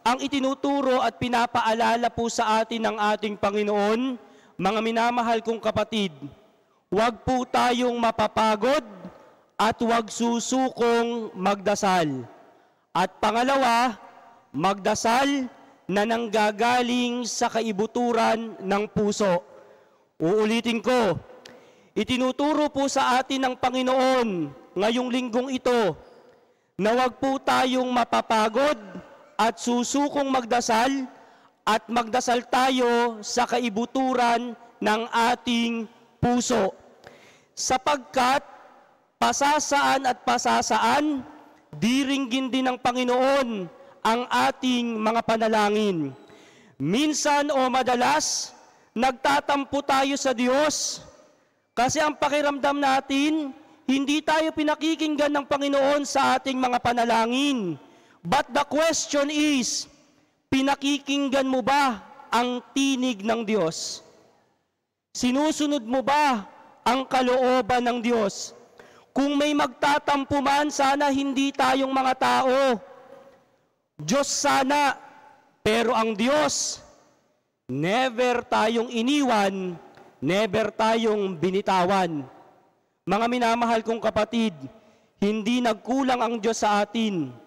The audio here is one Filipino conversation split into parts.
ang itinuturo at pinapaalala po sa atin ng ating Panginoon, mga minamahal kong kapatid, huwag po tayong mapapagod at huwag susukong magdasal. At pangalawa, magdasal na nanggagaling sa kaibuturan ng puso. Uulitin ko, itinuturo po sa atin ng Panginoon ngayong linggong ito na huwag po tayong mapapagod at susukong magdasal at magdasal tayo sa kaibuturan ng ating puso. Sapagkat pasasaan at pasasaan, diringgin din ng Panginoon ang ating mga panalangin. Minsan o madalas, nagtatampo tayo sa Diyos kasi ang pakiramdam natin, hindi tayo pinakikinggan ng Panginoon sa ating mga panalangin. But the question is, pinakikinggan mo ba ang tinig ng Diyos? Sinusunod mo ba ang kalooban ng Diyos? Kung may magtatampo man, sana hindi tayong mga tao. Diyos sana, pero ang Diyos, never tayong iniwan, never tayong binitawan. Mga minamahal kong kapatid, hindi nagkulang ang Diyos sa atin.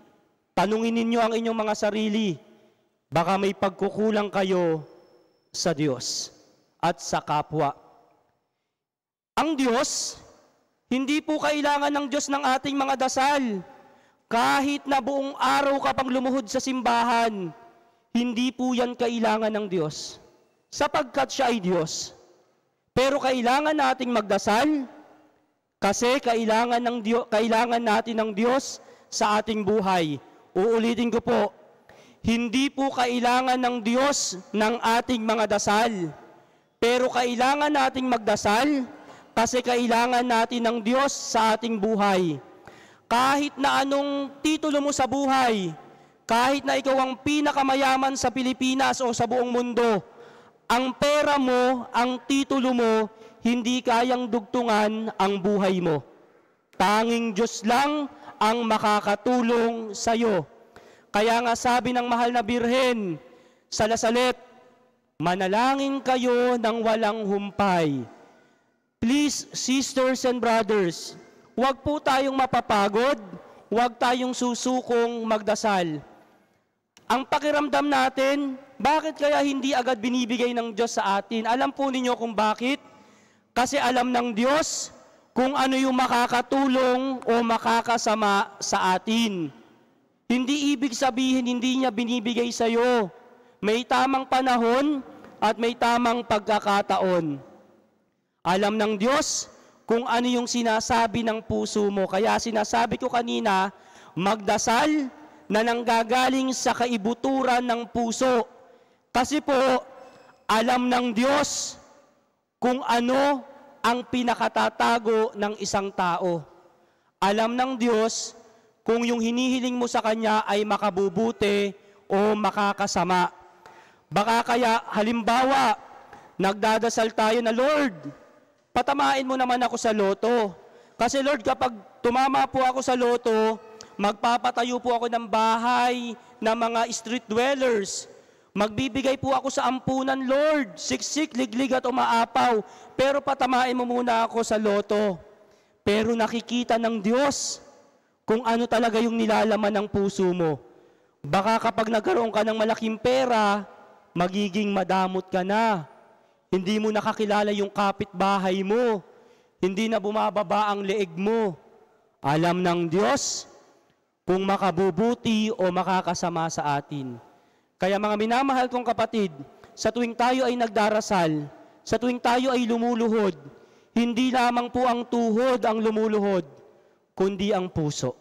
Tanungin ninyo ang inyong mga sarili, baka may pagkukulang kayo sa Diyos at sa kapwa. Ang Diyos, hindi po kailangan ng Diyos ng ating mga dasal. Kahit na buong araw ka pang lumuhod sa simbahan, hindi po yan kailangan ng Diyos. Sapagkat siya ay Diyos. Pero kailangan nating magdasal kasi kailangan natin ng Diyos sa ating buhay. Uulitin ko po, hindi po kailangan ng Diyos ng ating mga dasal. Pero kailangan nating magdasal kasi kailangan natin ng Diyos sa ating buhay. Kahit na anong titulo mo sa buhay, kahit na ikaw ang pinakamayaman sa Pilipinas o sa buong mundo, ang pera mo, ang titulo mo, hindi kayang dugtungan ang buhay mo. Tanging Diyos lang ang makakatulong sa iyo. Kaya nga sabi ng mahal na Birhen sa Lasalet, manalangin kayo ng walang humpay. Please, sisters and brothers, huwag po tayong mapapagod, huwag tayong susukong magdasal. Ang pakiramdam natin, bakit kaya hindi agad binibigay ng Diyos sa atin? Alam po ninyo kung bakit? Kasi alam ng Diyos kung ano yung makakatulong o makakasama sa atin. Hindi ibig sabihin hindi niya binibigay sa iyo. May tamang panahon at may tamang pagkakataon. Alam ng Diyos kung ano yung sinasabi ng puso mo. Kaya sinasabi ko kanina, magdasal na nanggagaling sa kaibuturan ng puso. Kasi po, alam ng Diyos kung ano ang pinakatatago ng isang tao. Alam ng Diyos kung yung hinihiling mo sa Kanya ay makabubuti o makakasama. Baka kaya, halimbawa, nagdadasal tayo na, Lord, patamain mo naman ako sa loto. Kasi Lord, kapag tumama po ako sa loto, magpapatayo po ako ng bahay ng mga street dwellers. Magbibigay po ako sa ampunan, Lord, siksik, liglig at umaapaw. Pero patamain mo muna ako sa loto. Pero nakikita ng Diyos kung ano talaga yung nilalaman ng puso mo. Baka kapag nagkaroon ka ng malaking pera, magiging madamot ka na. Hindi mo nakakilala yung kapitbahay mo. Hindi na bumababa ang leeg mo. Alam ng Diyos kung makabubuti o makakasama sa atin. Kaya mga minamahal kong kapatid, sa tuwing tayo ay nagdarasal, sa tuwing tayo ay lumuluhod, hindi lamang po ang tuhod ang lumuluhod, kundi ang puso.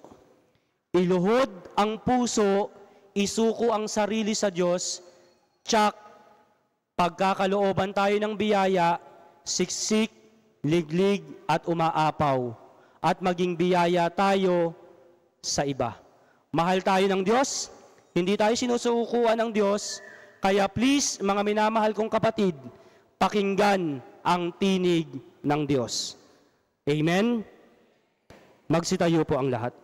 Iluhod ang puso, isuko ang sarili sa Diyos, tsak, pagkakalooban tayo ng biyaya, siksik, liglig at umaapaw, at maging biyaya tayo sa iba. Mahal tayo ng Diyos, hindi tayo sinusukuan ng Diyos, kaya please, mga minamahal kong kapatid, pakinggan ang tinig ng Diyos. Amen? Magsitayo po ang lahat.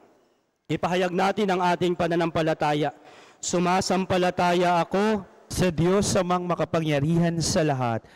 Ipahayag natin ang ating pananampalataya. Sumasampalataya ako sa Diyos amang makapangyarihan sa lahat,